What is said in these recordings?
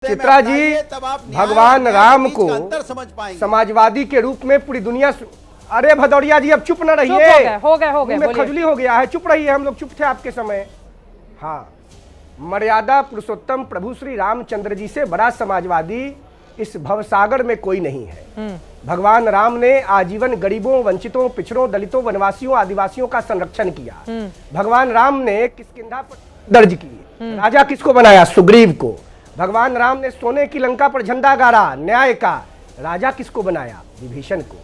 चित्रा जी, भगवान राम को समाजवादी के रूप में पूरी दुनिया। अरे भदौरिया जी अब चुप न रहिए, हो गए खजुली हो गया है, चुप रहिए, हम लोग चुप थे आपके समय। हाँ, मर्यादा पुरुषोत्तम प्रभु श्री रामचंद्र जी से बड़ा समाजवादी इस भवसागर में कोई नहीं है। भगवान राम ने आजीवन गरीबों, वंचितों, पिछड़ों, दलितों, वनवासियों, आदिवासियों का संरक्षण किया। भगवान राम ने किष्किंधा पर दर्ज की, राजा किसको बनाया? सुग्रीव को। भगवान राम ने सोने की लंका पर झंडा गाड़ा न्याय का, राजा किसको बनाया? विभीषण को।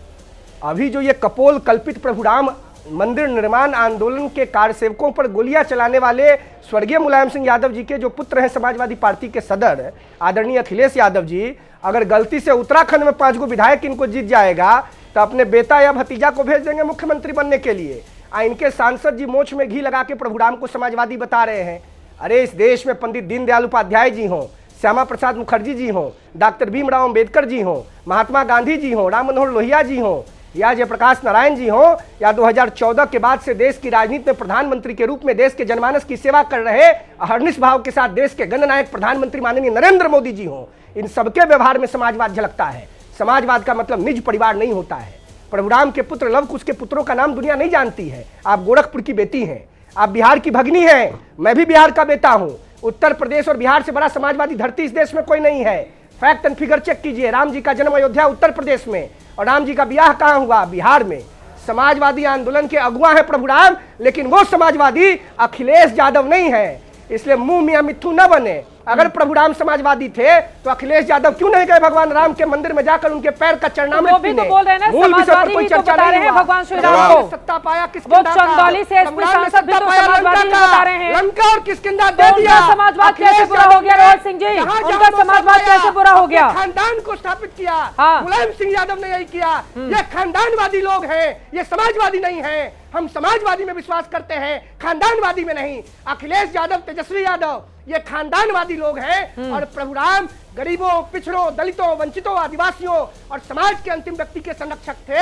अभी जो ये कपोल कल्पित प्रभु राम मंदिर निर्माण आंदोलन के कार्यसेवकों पर गोलियां चलाने वाले स्वर्गीय मुलायम सिंह यादव जी के जो पुत्र हैं समाजवादी पार्टी के सदर आदरणीय अखिलेश यादव जी, अगर गलती से उत्तराखंड में 5 गो विधायक इनको जीत जाएगा तो अपने बेटा या भतीजा को भेज देंगे मुख्यमंत्री बनने के लिए। इनके सांसद जी मोछ में घी लगा के प्रभु राम को समाजवादी बता रहे हैं। अरे इस देश में पंडित दीनदयाल उपाध्याय जी हों, श्यामा प्रसाद मुखर्जी जी हों, डॉक्टर भीमराव अंबेडकर जी हों, महात्मा गांधी जी हों, राम मनोहर लोहिया जी हों, या जयप्रकाश नारायण जी हों, या 2014 के बाद से देश की राजनीति में प्रधानमंत्री के रूप में देश के जनमानस की सेवा कर रहे अहर्निश भाव के साथ देश के गणनायक प्रधानमंत्री माननीय नरेंद्र मोदी जी हों, इन सबके व्यवहार में समाजवाद झलकता है। समाजवाद का मतलब निज परिवार नहीं होता है। प्रभु राम के पुत्र लव कुश के पुत्रों का नाम दुनिया नहीं जानती है। आप गोरखपुर की बेटी हैं, आप बिहार की भगनी हैं, मैं भी बिहार का बेटा हूं। उत्तर प्रदेश और बिहार से बड़ा समाजवादी धरती इस देश में कोई नहीं है। फैक्ट एंड फिगर चेक कीजिए। राम जी का जन्म अयोध्या उत्तर प्रदेश में और राम जी का ब्याह कहां हुआ? बिहार में। समाजवादी आंदोलन के अगुआ है प्रभु राम, लेकिन वो समाजवादी अखिलेश यादव नहीं है। इसलिए मुंह मियां मिट्ठू न बने। अगर प्रभु राम समाजवादी थे तो अखिलेश यादव क्यों नहीं गए भगवान राम के मंदिर में जाकर उनके पैर का चरणामृत वो भी तो बोल रहे हैं ना, समाजवादी ही तो बता रहे हैं भगवान श्री राम को। सत्ता पाया वो चंदौली से एसपी सांसद भी तो समाजवादी बता रहे हैं। लंका और किष्किंधा दे दिया। समाजवाद कैसे बुरा हो गया रोहित सिंह जी? उनका समाजवाद कैसे बुरा हो गया? खानदान को स्थापित किया मुलायम सिंह यादव ने, यही किया। ये खानदानवादी लोग हैं, ये समाजवादी नहीं है। हम समाजवादी में विश्वास करते हैं, खानदानवादी में नहीं। अखिलेश यादव, तेजस्वी यादव ये खानदानवादी लोग हैं और प्रभु राम गरीबों, पिछड़ों, दलितों, वंचितों, आदिवासियों और समाज के अंतिम व्यक्ति के संरक्षक थे,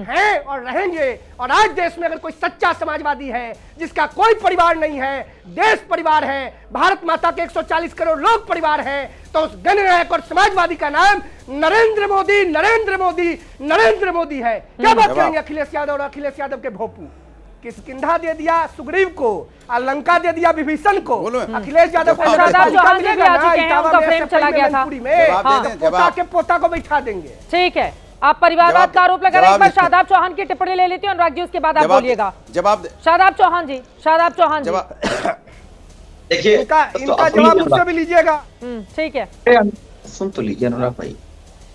हैं और रहेंगे। और आज देश में अगर कोई सच्चा समाजवादी है जिसका कोई परिवार नहीं है, देश परिवार है, भारत माता के 140 करोड़ लोग परिवार हैं, तो उस जननायक और समाजवादी का नाम नरेंद्र मोदी, नरेंद्र मोदी, नरेंद्र मोदी है। क्या बात करेंगे अखिलेश यादव और अखिलेश यादव के भोपू? किष्किंधा दे दिया सुग्रीव को और लंका दे दिया विभीषण को। अखिलेश यादव को पोता के पोता को बैठा देंगे। ठीक है, आप परिवारवाद का आरोप लगा रहे हैं। एक बार शादाब चौहान की टिप्पणी ले लेती हूँ अनुराग जी, उसके बाद आप बोलिएगा। जवाब शादाब चौहान जी, शादाब चौहान जी देखिए, इनका जवाब मुझसे भी लीजिएगा। ठीक है, सुन तो लीजिए अनुराग भाई।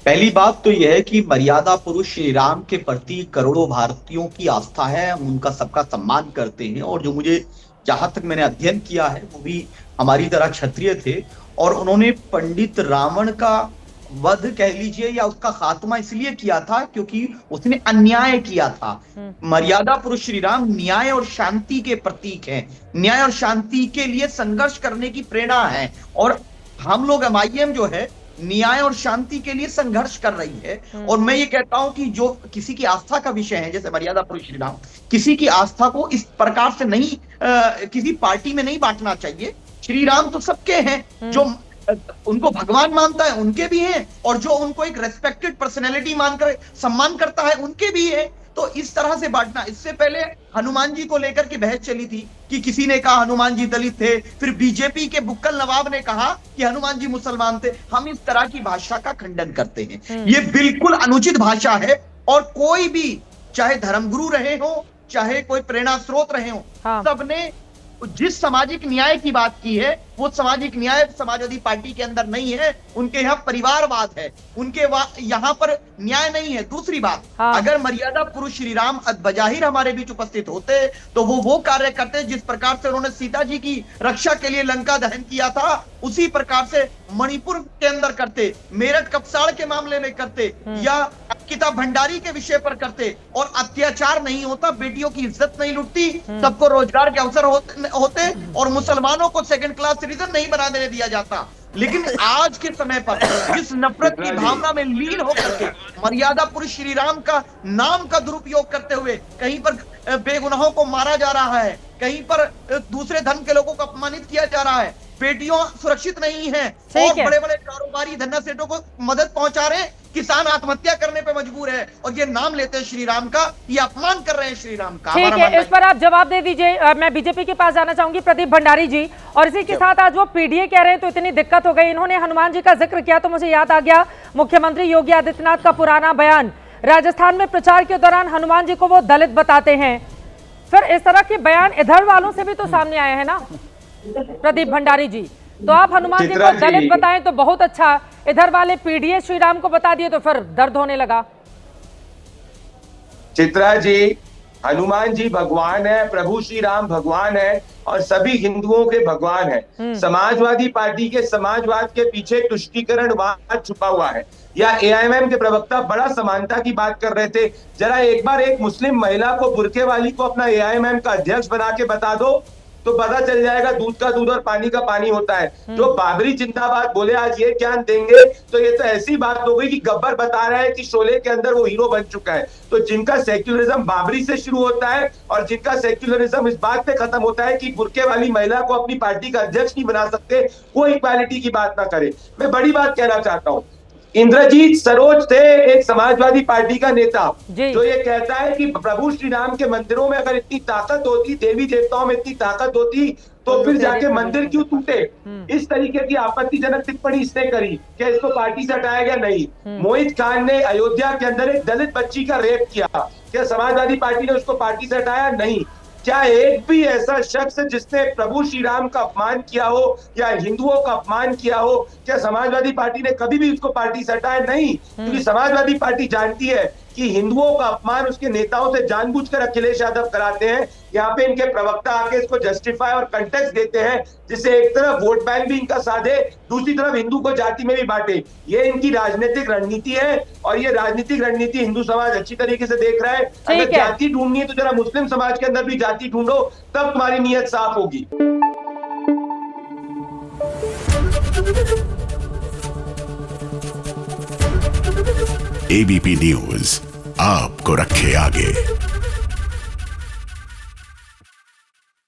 पहली बात तो यह है कि मर्यादा पुरुष श्री राम के प्रति करोड़ों भारतीयों की आस्था है, हम उनका सबका सम्मान करते हैं। और जो मुझे जहां तक मैंने अध्ययन किया है वो भी हमारी तरह क्षत्रिय थे और उन्होंने पंडित रावण का वध कह लीजिए या उसका खात्मा इसलिए किया था क्योंकि उसने अन्याय किया था। मर्यादा पुरुष श्री राम न्याय और शांति के प्रतीक हैं, न्याय और शांति के लिए संघर्ष करने की प्रेरणा है। और हम लोग MIM जो है न्याय और शांति के लिए संघर्ष कर रही है। और मैं ये कहता हूं कि जो किसी की आस्था का विषय है, जैसे मर्यादा पुरुष श्री राम, किसी की आस्था को इस प्रकार से नहीं किसी पार्टी में नहीं बांटना चाहिए। श्री राम तो सबके हैं, जो उनको भगवान मानता है उनके भी हैं और जो उनको एक रेस्पेक्टेड पर्सनैलिटी मानकर सम्मान करता है उनके भी है। तो इस तरह से बांटना। इससे पहले हनुमान जी को लेकर के बहस चली थी कि किसी ने कहा हनुमान जी दलित थे, फिर बीजेपी के बुक्कल नवाब ने कहा कि हनुमान जी मुसलमान थे। हम इस तरह की भाषा का खंडन करते हैं, ये बिल्कुल अनुचित भाषा है। और कोई भी, चाहे धर्मगुरु रहे हो, चाहे कोई प्रेरणा स्रोत रहे हो, सबने जिस सामाजिक न्याय की बात की है वो सामाजिक न्याय समाजवादी पार्टी के अंदर नहीं है। उनके यहाँ परिवारवाद है, उनके यहाँ पर न्याय नहीं है। दूसरी बात, अगर मर्यादा पुरुष श्री राम बजाहिर हमारे बीच उपस्थित होते तो वो कार्य करते जिस प्रकार से उन्होंने सीता जी की रक्षा के लिए लंका दहन किया था, उसी प्रकार से मणिपुर के अंदर करते, मेरठ कपसाड़ के मामले में करते, या किताब भंडारी के विषय पर करते। और अत्याचार नहीं होता, बेटियों की इज्जत नहीं लुटती, सबको रोजगार के अवसर होते और मुसलमानों को सेकंड क्लास सिटीजन नहीं बना देने दिया जाता। लेकिन आज के समय पर जिस नफरत की भावना में लीन होकर के मर्यादा पुरुष श्री राम का नाम का दुरुपयोग करते हुए कहीं पर बेगुनाहों को मारा जा रहा है, कहीं पर दूसरे धर्म के लोगों को अपमानित किया जा रहा है, बेटियों सुरक्षित नहीं हैं ठीक और है। बड़े बड़े कारोबारी धन्ना सेठों को मदद पहुंचा रहे हैं, किसान आत्महत्या करने पे मजबूर है और ये नाम लेते हैं श्री राम का, ये अपमान कर रहे हैं श्री राम का। ठीक हमारा है, मानना इस पर आप जवाब दे दीजिए। मैं बीजेपी के पास जाना चाहूंगी, प्रदीप भंडारी जी। और इसी के साथ आज वो पीडीए कह रहे हैं तो इतनी दिक्कत हो गई, इन्होंने हनुमान जी का जिक्र किया तो मुझे याद आ गया मुख्यमंत्री योगी आदित्यनाथ का पुराना बयान। राजस्थान में प्रचार के दौरान हनुमान जी को वो दलित बताते हैं। फिर इस तरह के बयान इधर वालों से भी तो सामने आए हैं ना प्रदीप भंडारी जी। तो आप हनुमान जी को दलित बताएं तो बहुत अच्छा, इधर वाले पीडीए श्री राम को बता दिए तो फिर दर्द होने लगा। चित्रा जी, हनुमान जी भगवान है, प्रभु श्री राम भगवान है और सभी हिंदुओं के भगवान है। समाजवादी पार्टी के समाजवाद के पीछे तुष्टीकरणवाद छुपा हुआ है। या एआईएमएम के प्रवक्ता बड़ा समानता की बात कर रहे थे, जरा एक बार एक मुस्लिम महिला को, बुर्के वाली को अपना एआईएमएम का अध्यक्ष बना के बता दो तो पता चल जाएगा दूध का दूध और पानी का पानी होता है। जो बाबरी जिंदाबाद बोले आज ये ज्ञान देंगे तो ये तो ऐसी बात हो गई कि गब्बर बता रहा है कि शोले के अंदर वो हीरो बन चुका है। तो जिनका सेक्युलरिज्म बाबरी से शुरू होता है और जिनका सेक्युलरिज्म इस बात पे खत्म होता है कि बुर्के वाली महिला को अपनी पार्टी का अध्यक्ष नहीं बना सकते, वो इक्वालिटी की बात ना करे। मैं बड़ी बात कहना चाहता हूँ, इंद्रजीत सरोज थे एक समाजवादी पार्टी का नेता जो ये कहता है कि प्रभु श्री राम के मंदिरों में अगर इतनी ताकत होती, देवी देवताओं में इतनी ताकत होती तो फिर जाके मंदिर क्यों टूटे। इस तरीके की आपत्तिजनक टिप्पणी इसने करी कि इसको पार्टी से हटाया गया। नहीं, मोहित खान ने अयोध्या के अंदर एक दलित बच्ची का रेप किया, क्या समाजवादी पार्टी ने उसको पार्टी से हटाया? नहीं। क्या एक भी ऐसा शख्स जिसने प्रभु श्री राम का अपमान किया हो या हिंदुओं का अपमान किया हो, क्या समाजवादी पार्टी ने कभी भी उसको पार्टी से हटाया? नहीं, क्योंकि समाजवादी पार्टी जानती है कि हिंदुओं का अपमान उसके नेताओं से जानबूझकर अखिलेश यादव कराते हैं। यहाँ पे इनके प्रवक्ता आके इसको जस्टिफाई और कंटेक्स्ट देते हैं, जिससे एक तरफ वोट बैंक भी इनका साधे, दूसरी तरफ हिंदू को जाति में भी बांटे। ये इनकी राजनीतिक रणनीति है और ये राजनीतिक रणनीति हिंदू समाज अच्छी तरीके से देख रहा है। अगर जाति ढूंढनी है तो जरा मुस्लिम समाज के अंदर भी जाति ढूंढो, तब तुम्हारी नीयत साफ होगी। एबीपी न्यूज आपको रखे आगे।